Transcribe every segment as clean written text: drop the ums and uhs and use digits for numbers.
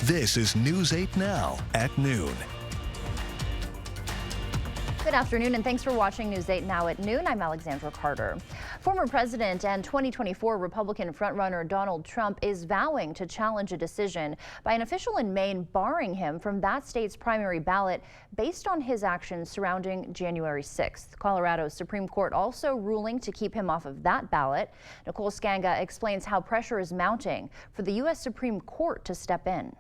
This is News 8 Now at noon. Good afternoon, and thanks for watching News 8 Now at noon. I'm Alexandra Carter. Former President and 2024 Republican frontrunner Donald Trump is vowing to challenge a decision by an official in Maine barring him from that state's primary ballot based on his actions surrounding January 6th. Colorado's Supreme Court also ruling to keep him off of that ballot. Nicole Skanga explains how pressure is mounting for the U.S. Supreme Court to step in.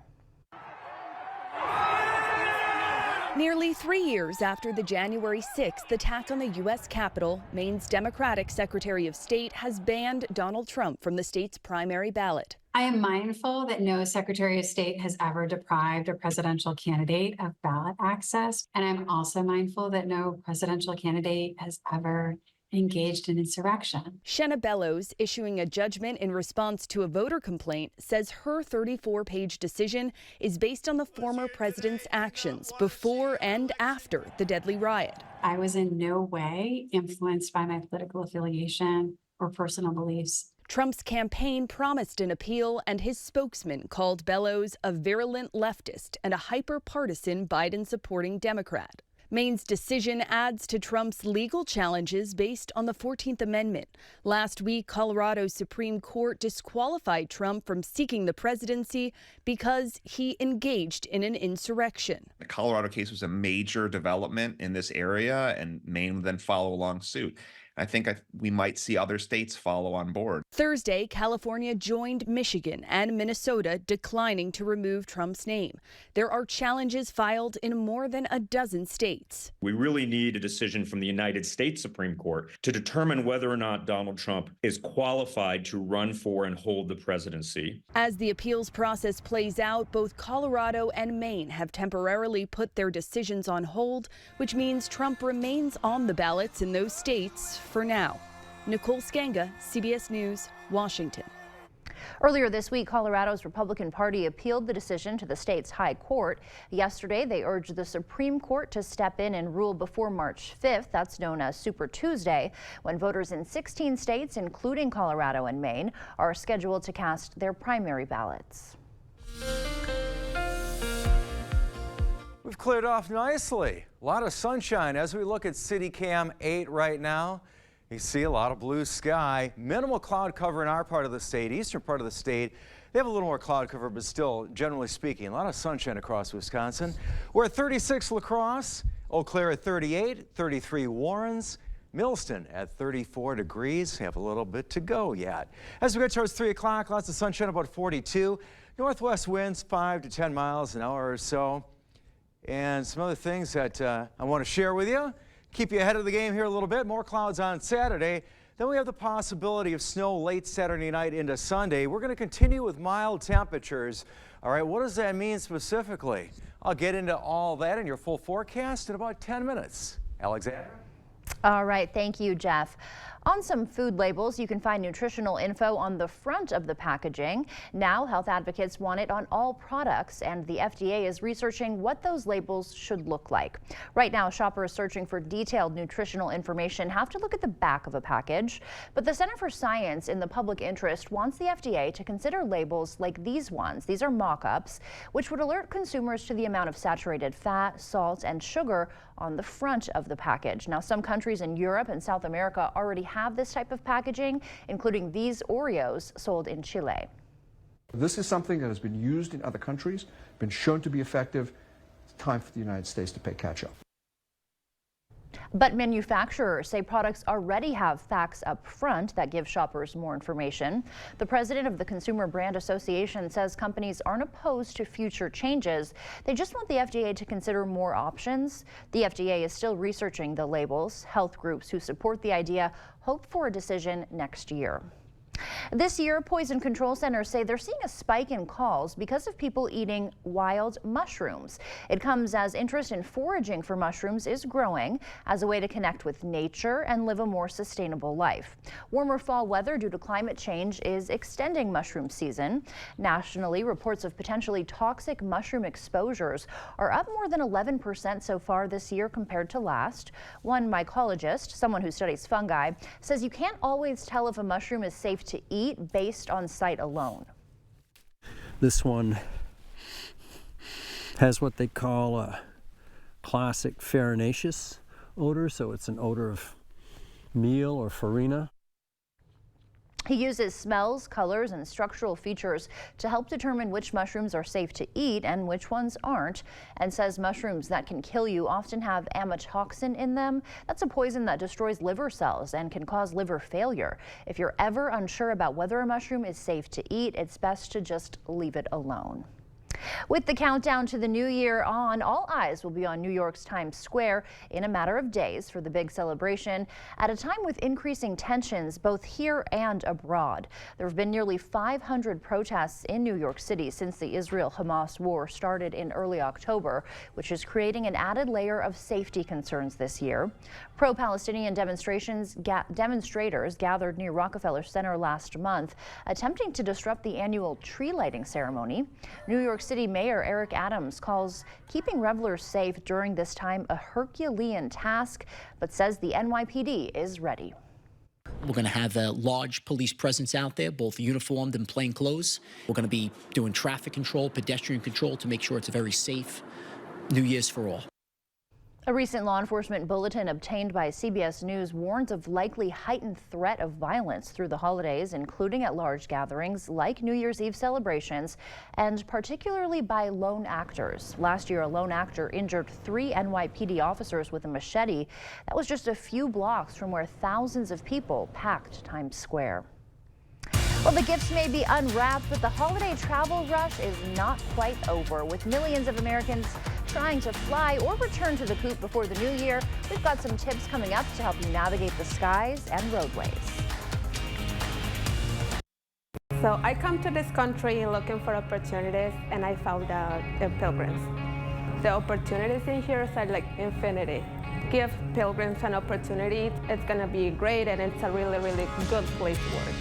Nearly 3 years after the January 6th attack on the U.S. Capitol, Maine's Democratic Secretary of State has banned Donald Trump from the state's primary ballot. I am mindful that no Secretary of State has ever deprived a presidential candidate of ballot access. And I'm also mindful that no presidential candidate has ever engaged in insurrection. Shenna Bellows, issuing a judgment in response to a voter complaint, says her 34-page decision is based on the former president's actions before and after the deadly riot. I was in no way influenced by my political affiliation or personal beliefs. Trump's campaign promised an appeal, and his spokesman called Bellows a virulent leftist and a hyper-partisan Biden-supporting Democrat. Maine's decision adds to Trump's legal challenges based on the 14th Amendment. Last week, Colorado's Supreme Court disqualified Trump from seeking the presidency because he engaged in an insurrection. The Colorado case was a major development in this area, and Maine would then follow along suit. I think we might see other states follow on board. Thursday, California joined Michigan and Minnesota declining to remove Trump's name. There are challenges filed in more than a dozen states. We really need a decision from the United States Supreme Court to determine whether or not Donald Trump is qualified to run for and hold the presidency. As the appeals process plays out, both Colorado and Maine have temporarily put their decisions on hold, which means Trump remains on the ballots in those states for now. Nicole Skanga, CBS News, Washington. Earlier this week, Colorado's Republican Party appealed the decision to the state's high court. Yesterday, they urged the Supreme Court to step in and rule before March 5th. That's known as Super Tuesday, when voters in 16 states, including Colorado and Maine, are scheduled to cast their primary ballots. We've cleared off nicely. A lot of sunshine as we look at City Cam 8 right now. You see a lot of blue sky, minimal cloud cover in our part of the state, eastern part of the state. They have a little more cloud cover, but still, generally speaking, a lot of sunshine across Wisconsin. We're at 36 La Crosse, Eau Claire at 38, 33 Warrens, Millston at 34 degrees. Have a little bit to go yet. As we get towards 3 o'clock, lots of sunshine, about 42. Northwest winds 5 to 10 miles an hour or so. And some other things that I want to share with you. Keep you ahead of the game here a little bit. More clouds on Saturday. Then we have the possibility of snow late Saturday night into Sunday. We're going to continue with mild temperatures. All right, what does that mean specifically? I'll get into all that in your full forecast in about 10 minutes. Alexandra? All right, thank you, Jeff. On some food labels, you can find nutritional info on the front of the packaging. Now, health advocates want it on all products, and the FDA is researching what those labels should look like. Right now, shoppers searching for detailed nutritional information have to look at the back of a package. But the Center for Science in the Public Interest wants the FDA to consider labels like these ones. These are mock-ups, which would alert consumers to the amount of saturated fat, salt, and sugar on the front of the package. Now, some countries in Europe and South America already have this type of packaging, including these Oreos sold in Chile. This is something that has been used in other countries, been shown to be effective. It's time for the United States to play catch up. But manufacturers say products already have facts up front that give shoppers more information. The president of the Consumer Brand Association says companies aren't opposed to future changes. They just want the FDA to consider more options. The FDA is still researching the labels. Health groups who support the idea hope for a decision next year. This year, poison control centers say they're seeing a spike in calls because of people eating wild mushrooms. It comes as interest in foraging for mushrooms is growing as a way to connect with nature and live a more sustainable life. Warmer fall weather due to climate change is extending mushroom season. Nationally, reports of potentially toxic mushroom exposures are up more than 11% so far this year compared to last. One mycologist, someone who studies fungi, says you can't always tell if a mushroom is safe to eat based on sight alone. This one Has what they call a classic farinaceous odor, so it's an odor of meal or farina. He uses smells, colors, and structural features to help determine which mushrooms are safe to eat and which ones aren't, and says mushrooms that can kill you often have amatoxin in them. That's a poison that destroys liver cells and can cause liver failure. If you're ever unsure about whether a mushroom is safe to eat, it's best to just leave it alone. With the countdown to the new year on, all eyes will be on New York's Times Square in a matter of days for the big celebration at a time with increasing tensions both here and abroad. There have been nearly 500 protests in New York City since the Israel-Hamas war started in early October, which is creating an added layer of safety concerns this year. Pro-Palestinian demonstrators gathered near Rockefeller Center last month, attempting to disrupt the annual tree lighting ceremony. New York City Mayor Eric Adams calls keeping revelers safe during this time a Herculean task, but says the NYPD is ready. We're going to have a large police presence out there, both uniformed and plain clothes. We're going to be doing traffic control, pedestrian control to make sure it's a very safe New Year's for all. A recent law enforcement bulletin obtained by CBS News warns of likely heightened threat of violence through the holidays, including at large gatherings like New Year's Eve celebrations, and particularly by lone actors. Last year, a lone actor injured 3 NYPD officers with a machete. That was just a few blocks from where thousands of people packed Times Square. Well, the gifts may be unwrapped, but the holiday travel rush is not quite over. With millions of Americans trying to fly or return to the coop before the new year, we've got some tips coming up to help you navigate the skies and roadways. So I come to this country looking for opportunities, and I found out Pilgrims. The opportunities in here are like infinity. Give Pilgrims an opportunity. It's going to be great, and it's a really, really good place to work.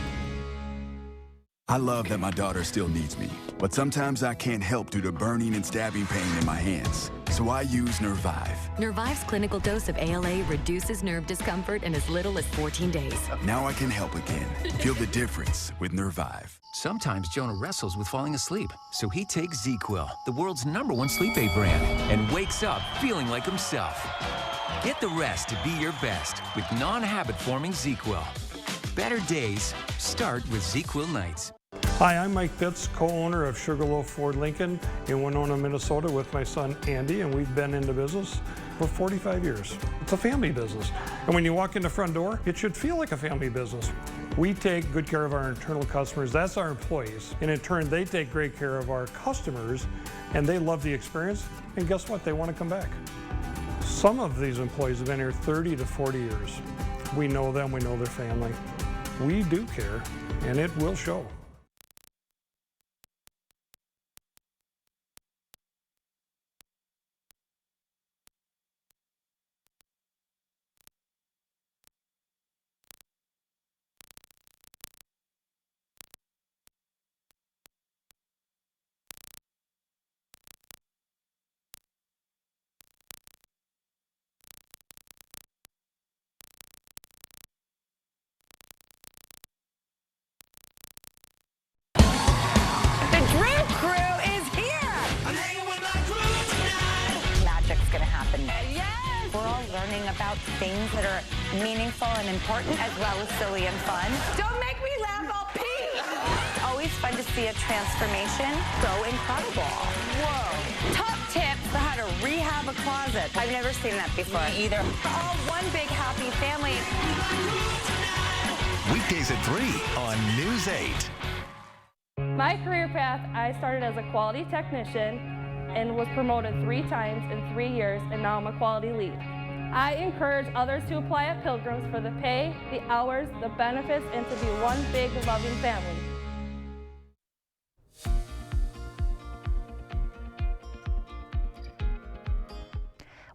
I love that my daughter still needs me, but sometimes I can't help due to burning and stabbing pain in my hands. So I use Nervive. Nervive's clinical dose of ALA reduces nerve discomfort in as little as 14 days. Now I can help again. Feel the difference with Nervive. Sometimes Jonah wrestles with falling asleep, so he takes ZzzQuil, the world's #1 sleep aid brand, and wakes up feeling like himself. Get the rest to be your best with non-habit-forming ZzzQuil. Better days start with ZzzQuil nights. Hi, I'm Mike Pitts, co-owner of Sugarloaf Ford Lincoln in Winona, Minnesota with my son Andy, and we've been in the business for 45 years. It's a family business. And when you walk in the front door, it should feel like a family business. We take good care of our internal customers, that's our employees. And in turn, they take great care of our customers, and they love the experience. And guess what? They want to come back. Some of these employees have been here 30 to 40 years. We know them, we know their family. We do care, and it will show. About things that are meaningful and important as well as silly and fun. Don't make me laugh, I'll pee! It's always fun to see a transformation go incredible. Whoa. Top tips for how to rehab a closet. I've never seen that before. Me either. All one big happy family. Weekdays at 3 on News 8. My career path, I started as a quality technician and was promoted 3 times in 3 years, and now I'm a quality lead. I encourage others to apply at Pilgrims for the pay, the hours, the benefits, and to be one big loving family.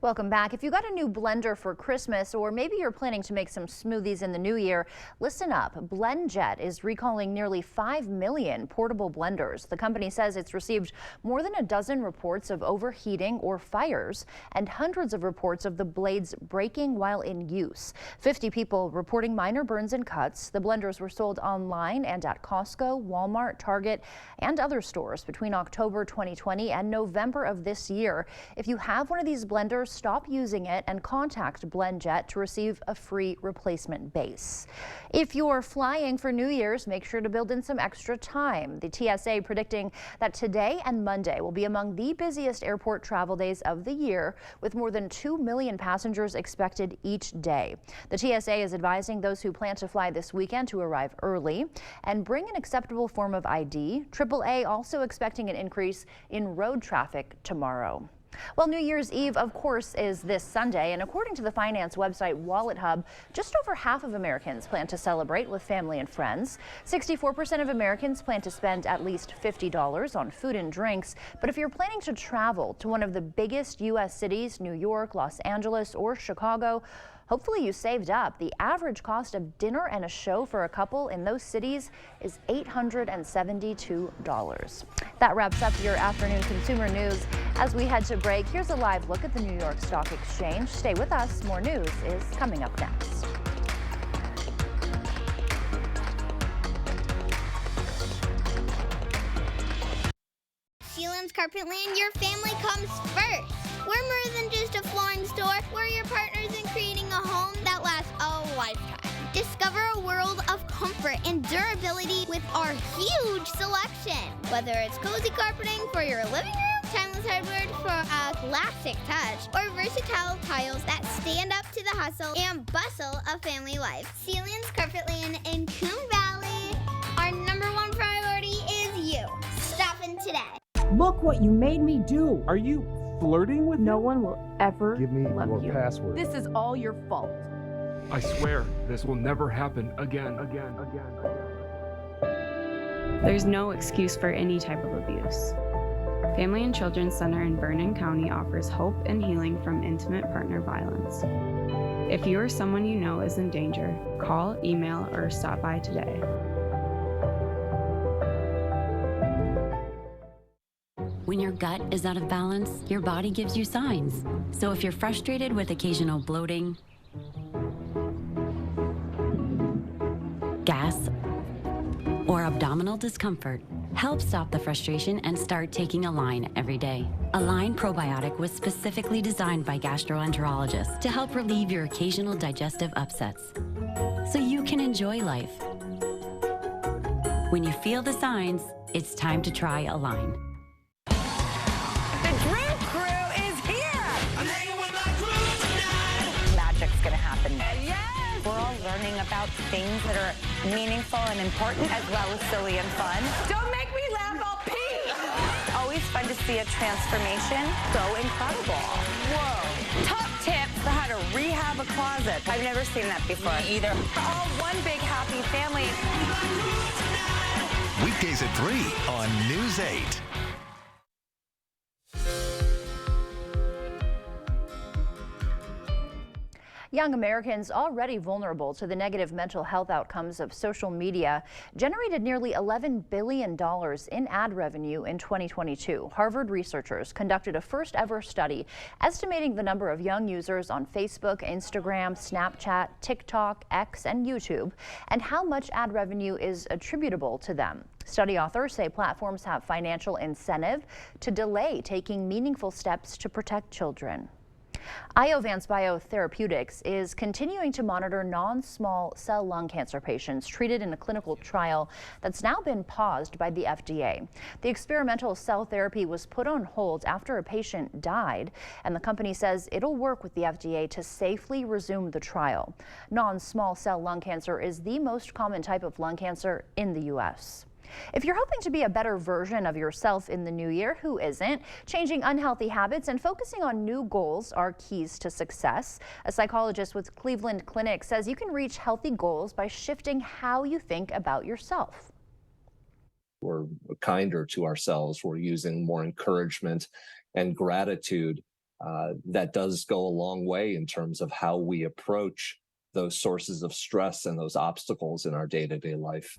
Welcome back. If you got a new blender for Christmas, or maybe you're planning to make some smoothies in the new year, listen up. BlendJet is recalling nearly 5 million portable blenders. The company says it's received more than a dozen reports of overheating or fires and hundreds of reports of the blades breaking while in use. 50 people reporting minor burns and cuts. The blenders were sold online and at Costco, Walmart, Target, and other stores between October 2020 and November of this year. If you have one of these blenders, stop using it and contact BlendJet to receive a free replacement base. If you're flying for New Year's, make sure to build in some extra time. The TSA predicting that today and Monday will be among the busiest airport travel days of the year, with more than 2 million passengers expected each day. The TSA is advising those who plan to fly this weekend to arrive early and bring an acceptable form of ID. AAA also expecting an increase in road traffic tomorrow. Well, New Year's Eve, of course, is this Sunday, and according to the finance website WalletHub, just over half of Americans plan to celebrate with family and friends. 64% of Americans plan to spend at least $50 on food and drinks. But if you're planning to travel to one of the biggest U.S. cities, New York, Los Angeles, or Chicago, hopefully you saved up. The average cost of dinner and a show for a couple in those cities is $872. That wraps up your afternoon consumer news. As we head to break, here's a live look at the New York Stock Exchange. Stay with us. More news is coming up next. Sealands Carpetland, your family comes first. We're more than just a flooring store. We're your partners in creating a home that lasts a lifetime. Discover a world of comfort and durability with our huge selection. Whether it's cozy carpeting for your living room, timeless hardwood for a classic touch, or versatile tiles that stand up to the hustle and bustle of family life. Sealands Carpetland in Coon Valley. Our #1 priority is you. Stop in today. Look what you made me do. Are you flirting with No me? one will ever Give me love your you. password. This is all your fault. I swear this will never happen again. There's no excuse for any type of abuse. Family and Children's Center in Vernon County offers hope and healing from intimate partner violence. If you or someone you know is in danger, call, email, or stop by today. When your gut is out of balance, your body gives you signs. So if you're frustrated with occasional bloating, gas, or abdominal discomfort, help stop the frustration and start taking Align every day. Align Probiotic was specifically designed by gastroenterologists to help relieve your occasional digestive upsets, so you can enjoy life. When you feel the signs, it's time to try Align. The Drew Crew is here! Magic's gonna happen. Yes! We're all learning about things that are meaningful and important, as well as silly and fun. Don't make me laugh, I'll pee! Always fun to see a transformation. So incredible. Whoa. Top tips for how to rehab a closet. I've never seen that before. Me either. We're all one big happy family. Weekdays at 3 on News 8. Young Americans, already vulnerable to the negative mental health outcomes of social media, generated nearly $11 billion in ad revenue in 2022. Harvard researchers conducted a first-ever study estimating the number of young users on Facebook, Instagram, Snapchat, TikTok, X, and YouTube, and how much ad revenue is attributable to them. Study authors say platforms have financial incentive to delay taking meaningful steps to protect children. Iovance Biotherapeutics is continuing to monitor non-small cell lung cancer patients treated in a clinical trial that's now been paused by the FDA. The experimental cell therapy was put on hold after a patient died, and the company says it'll work with the FDA to safely resume the trial. Non-small cell lung cancer is the most common type of lung cancer in the U.S. If you're hoping to be a better version of yourself in the new year, who isn't? Changing unhealthy habits and focusing on new goals are keys to success. A psychologist with Cleveland Clinic says you can reach healthy goals by shifting how you think about yourself. We're kinder to ourselves. We're using more encouragement and gratitude that does go a long way in terms of how we approach those sources of stress and those obstacles in our day-to-day life.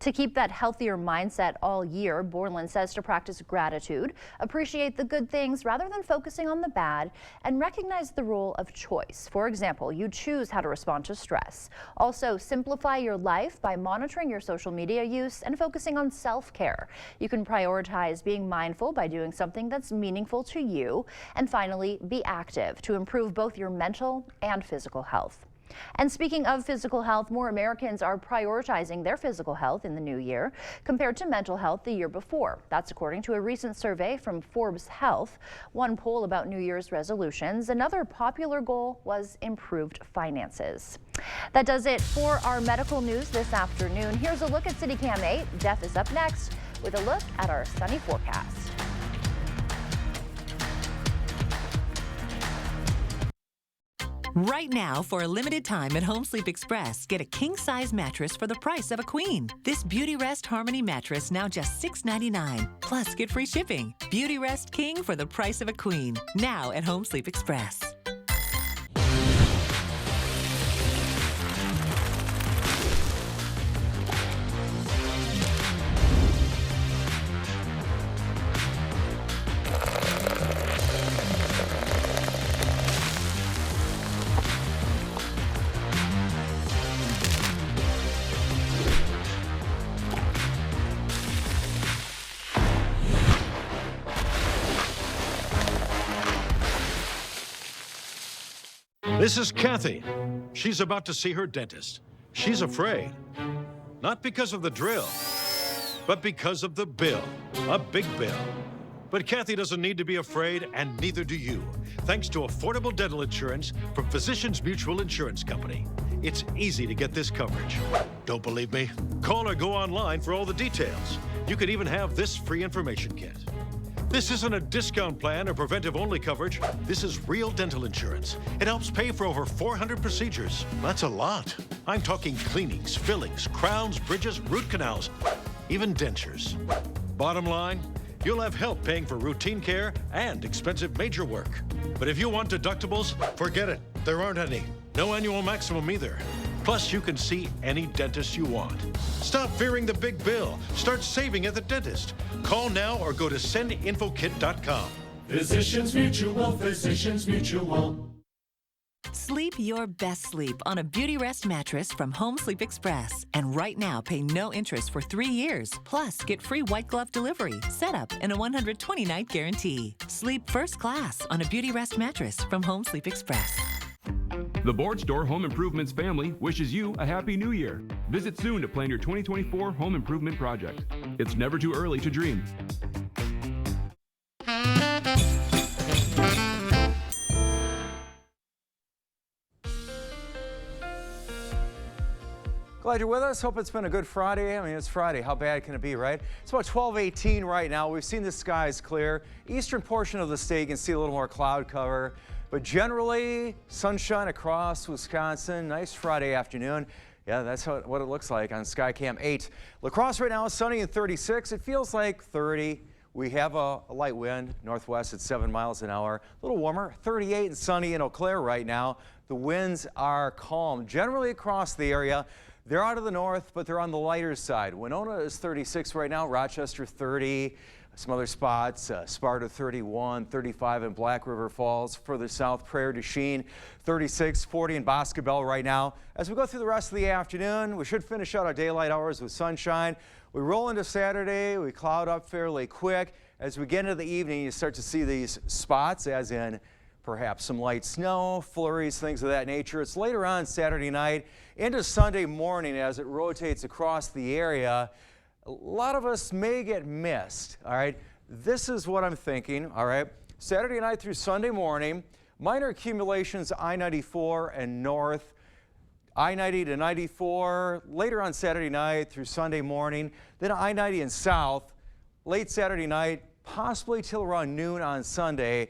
To keep that healthier mindset all year, Borland says to practice gratitude, appreciate the good things rather than focusing on the bad, and recognize the role of choice. For example, you choose how to respond to stress. Also, simplify your life by monitoring your social media use and focusing on self-care. You can prioritize being mindful by doing something that's meaningful to you. And finally, be active to improve both your mental and physical health. And speaking of physical health, more Americans are prioritizing their physical health in the new year compared to mental health the year before. That's according to a recent survey from Forbes Health. One poll about New Year's resolutions. Another popular goal was improved finances. That does it for our medical news this afternoon. Here's a look at CityCam 8. Jeff is up next with a look at our sunny forecast. Right now, for a limited time at Home Sleep Express, get a king-size mattress for the price of a queen. This Beauty Rest Harmony mattress now just $6.99. Plus, get free shipping. Beauty Rest King for the price of a queen. Now at Home Sleep Express. This is Kathy. She's about to see her dentist. She's afraid. Not because of the drill, but because of the bill. A big bill. But Kathy doesn't need to be afraid, and neither do you, thanks to affordable dental insurance from Physicians Mutual Insurance Company. It's easy to get this coverage. Don't believe me? Call or go online for all the details. You could even have this free information kit. This isn't a discount plan or preventive-only coverage. This is real dental insurance. It helps pay for over 400 procedures. That's a lot. I'm talking cleanings, fillings, crowns, bridges, root canals, even dentures. Bottom line, you'll have help paying for routine care and expensive major work. But if you want deductibles, forget it. There aren't any. No annual maximum either. Plus, you can see any dentist you want. Stop fearing the big bill. Start saving at the dentist. Call now or go to sendinfokit.com. Physicians Mutual, Physicians Mutual. Sleep your best sleep on a Beauty Rest mattress from Home Sleep Express. And right now, pay no interest for 3 years. Plus, get free white glove delivery, setup, and a 120-night guarantee. Sleep first class on a Beauty Rest mattress from Home Sleep Express. The Board Store Home Improvements family wishes you a Happy New Year. Visit soon to plan your 2024 home improvement project. It's never too early to dream. Glad you're with us. Hope it's been a good Friday. I mean, it's Friday. How bad can it be, right? It's about 12:18 right now. We've seen the skies clear. Eastern portion of the state, you can see a little more cloud cover. But generally, sunshine across Wisconsin. Nice Friday afternoon. Yeah, that's what it looks like on SkyCam 8. La Crosse right now is sunny and 36. It feels like 30. We have a light wind, northwest at 7 miles an hour. A little warmer, 38 and sunny in Eau Claire right now. The winds are calm generally across the area. They're out of the north, but they're on the lighter side. Winona is 36 right now, Rochester 30. Some other spots, Sparta 31, 35 in Black River Falls. Further south, Prairie du Chien, 36, 40 in Boscobel right now. As we go through the rest of the afternoon, we should finish out our daylight hours with sunshine. We roll into Saturday, we cloud up fairly quick. As we get into the evening, you start to see these spots, as in perhaps some light snow, flurries, things of that nature. It's later on Saturday night into Sunday morning as it rotates across the area. A lot of us may get missed, all right? This is what I'm thinking, all right? Saturday night through Sunday morning, minor accumulations I-94 and north, I-90 to 94, later on Saturday night through Sunday morning, then I-90 and south, late Saturday night, possibly till around noon on Sunday.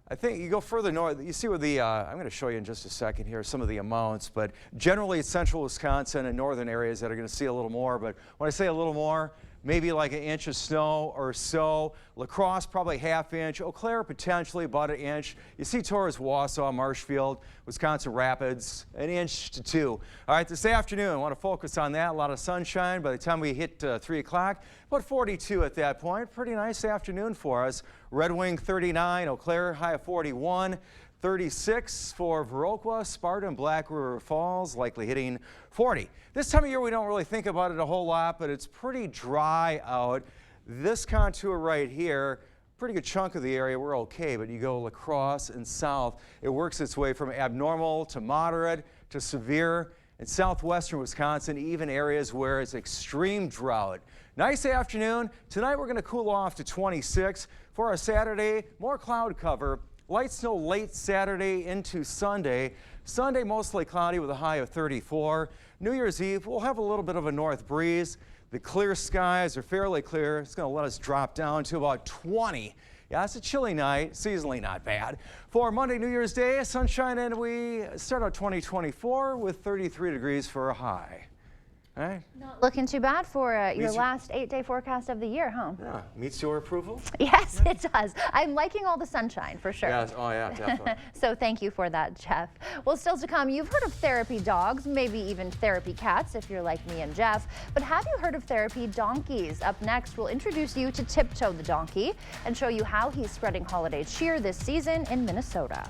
I think you go further north, you see where the, I'm going to show you in just a second here some of the amounts, but generally it's central Wisconsin and northern areas that are going to see a little more. But when I say a little more, maybe like 1 inch of snow or so. La Crosse, probably ½ inch. Eau Claire, potentially about 1 inch. You see Torres, Wausau, Marshfield, Wisconsin Rapids, 1 inch to 2. All right, this afternoon, I want to focus on that. A lot of sunshine. By the time we hit 3 o'clock, about 42 at that point. Pretty nice afternoon for us. Red Wing 39, Eau Claire, high of 41. 36 for Viroqua, Sparta, and Black River Falls, likely hitting 40. This time of year, we don't really think about it a whole lot, but it's pretty dry out. This contour right here, pretty good chunk of the area, we're okay, but you go La Crosse and south, it works its way from abnormal to moderate to severe. In southwestern Wisconsin, even areas where it's extreme drought. Nice afternoon. Tonight, we're going to cool off to 26. For our Saturday, more cloud cover. Light snow late Saturday into Sunday. Sunday mostly cloudy with a high of 34. New Year's Eve, we'll have a little bit of a north breeze. The clear skies are fairly clear. It's going to let us drop down to about 20. Yeah, it's a chilly night, seasonally not bad. For Monday, New Year's Day, sunshine, and we start out 2024 with 33 degrees for a high. All right. Not looking too bad for your last 8-day forecast of the year, huh? Yeah, meets your approval? Yes, it does. I'm liking all the sunshine for sure. Yes. Oh, yeah, definitely. So thank you for that, Jeff. Well, still to come, you've heard of therapy dogs, maybe even therapy cats if you're like me and Jeff. But have you heard of therapy donkeys? Up next, we'll introduce you to Tiptoe the donkey and show you how he's spreading holiday cheer this season in Minnesota.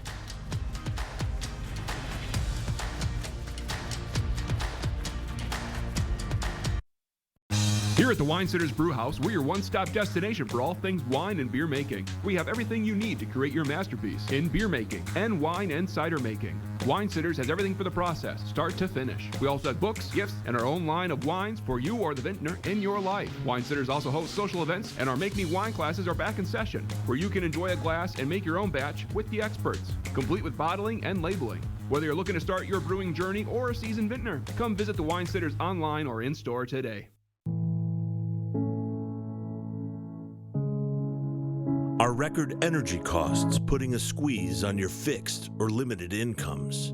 Here at the Wine Sitters Brew House, we're your one-stop destination for all things wine and beer making. We have everything you need to create your masterpiece in beer making and wine and cider making. Wine Sitters has everything for the process, start to finish. We also have books, gifts, and our own line of wines for you or the vintner in your life. Wine Sitters also hosts social events, and our Make Me Wine classes are back in session, where you can enjoy a glass and make your own batch with the experts, complete with bottling and labeling. Whether you're looking to start your brewing journey or a seasoned vintner, come visit the Wine Sitters online or in-store today. Are record energy costs putting a squeeze on your fixed or limited incomes?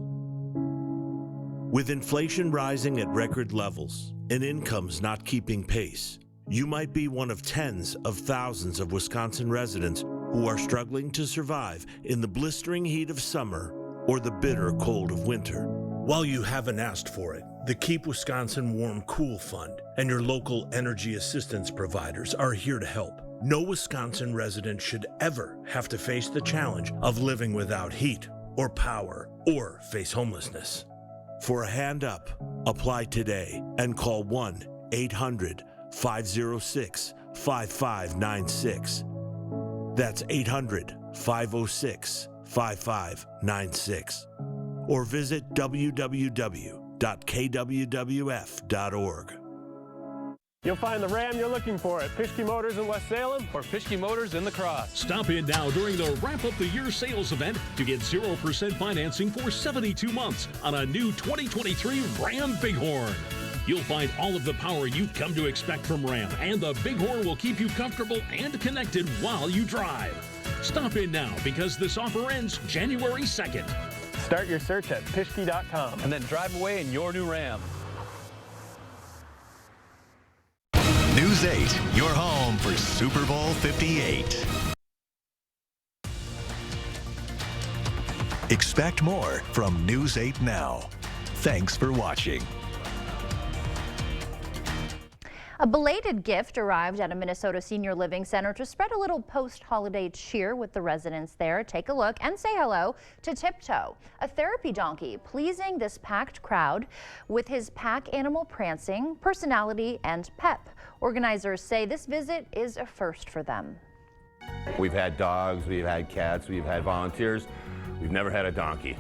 With inflation rising at record levels and incomes not keeping pace, you might be one of tens of thousands of Wisconsin residents who are struggling to survive in the blistering heat of summer or the bitter cold of winter. While you haven't asked for it, the Keep Wisconsin Warm Cool Fund and your local energy assistance providers are here to help. No Wisconsin resident should ever have to face the challenge of living without heat or power or face homelessness. For a hand up, apply today and call 1-800-506-5596. That's 800-506-5596. Or visit www.kwwf.org. You'll find the Ram you're looking for at Pischke Motors in West Salem or Pischke Motors in La Crosse. Stop in now during the Wrap Up the Year sales event to get 0% financing for 72 months on a new 2023 Ram Bighorn. You'll find all of the power you've come to expect from Ram, and the Bighorn will keep you comfortable and connected while you drive. Stop in now because this offer ends January 2nd. Start your search at Pischke.com and then drive away in your new Ram. News 8, your home for Super Bowl 58. Expect more from News 8 now. Thanks for watching. A belated gift arrived at a Minnesota senior living center to spread a little post-holiday cheer with the residents there. Take a look and say hello to Tiptoe, a therapy donkey, pleasing this packed crowd with his pack animal prancing, personality, and pep. Organizers say this visit is a first for them. We've had dogs, we've had cats, we've had volunteers. We've never had a donkey.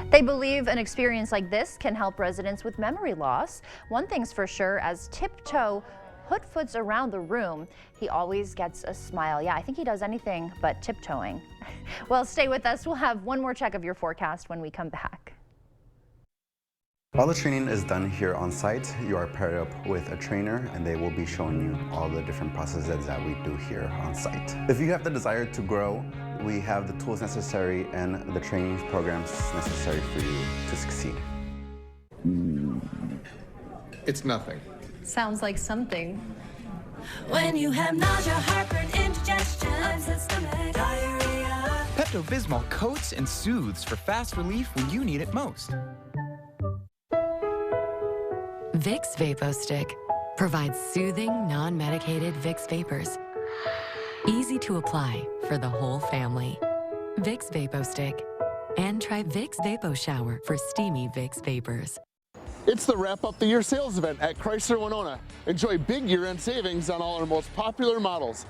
They believe an experience like this can help residents with memory loss. One thing's for sure, as Tiptoe hoot-foots around the room, he always gets a smile. Yeah, I think he does anything but tiptoeing. Well, stay with us. We'll have one more check of your forecast when we come back. All the training is done here on site. You are paired up with a trainer and they will be showing you all the different processes that we do here on site. If you have the desire to grow we have the tools necessary and the training programs necessary for you to succeed. It's nothing. Sounds like something. When you have nausea, heartburn, indigestion, unsystematic diarrhea. Pepto-Bismol coats and soothes for fast relief when you need it most. Vicks VapoStick provides soothing, non-medicated Vicks vapors. Easy to apply for the whole family. Vicks VapoStick. And try Vicks VapoShower for steamy Vicks vapors. It's the Wrap Up the Year sales event at Chrysler Winona. Enjoy big year-end savings on all our most popular models.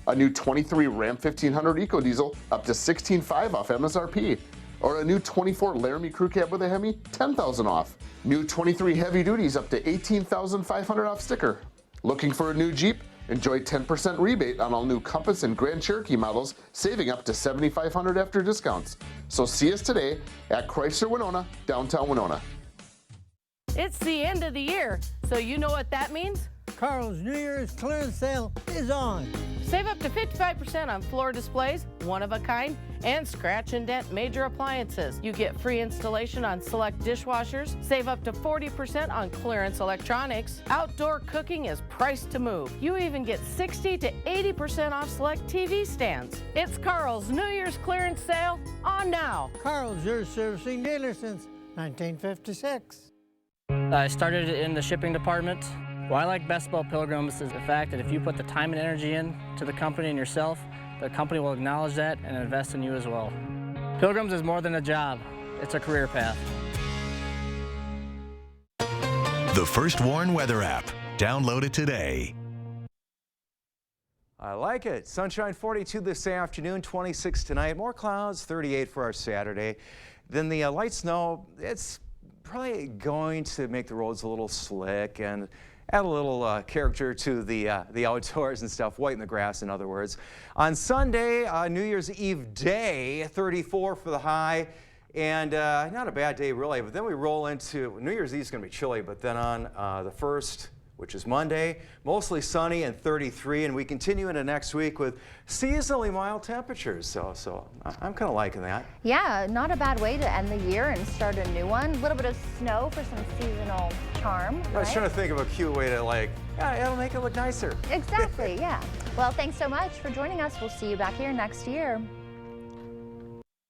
A new 23 Ram 1500 EcoDiesel up to $16,500 off MSRP. Or a new 24 Laramie Crew Cab with a Hemi, $10,000 off. New 23 Heavy Duties up to $18,500 off sticker. Looking for a new Jeep? Enjoy 10% rebate on all new Compass and Grand Cherokee models, saving up to $7,500 after discounts. So see us today at Chrysler Winona, downtown Winona. It's the end of the year, so you know what that means? Carl's New Year's clearance sale is on. Save up to 55% on floor displays, one of a kind, and scratch and dent major appliances. You get free installation on select dishwashers, save up to 40% on clearance electronics. Outdoor cooking is priced to move. You even get 60 to 80% off select TV stands. It's Carl's New Year's clearance sale on now. Carl's, your servicing dealer since 1956. I started in the shipping department. What I like best about Pilgrims is the fact that if you put the time and energy in to the company and yourself, the company will acknowledge that and invest in you as well. Pilgrims is more than a job, it's a career path. The First Warn Weather app. Download it today. I like it. Sunshine 42 this afternoon, 26 tonight. More clouds, 38 for our Saturday. Then the light snow, it's probably going to make the roads a little slick and add a little character to the outdoors and stuff, whiten the grass in other words. On Sunday, New Year's Eve day, 34 for the high, and not a bad day really, but then we roll into, New Year's Eve is going to be chilly, but then on the 1st, which is Monday, mostly sunny and 33, and we continue into next week with seasonally mild temperatures. So I'm kind of liking that. Yeah, not a bad way to end the year and start a new one. A little bit of snow for some seasonal charm. I was trying to think of a cute way to it'll make it look nicer. Exactly, yeah. Well, thanks so much for joining us. We'll see you back here next year.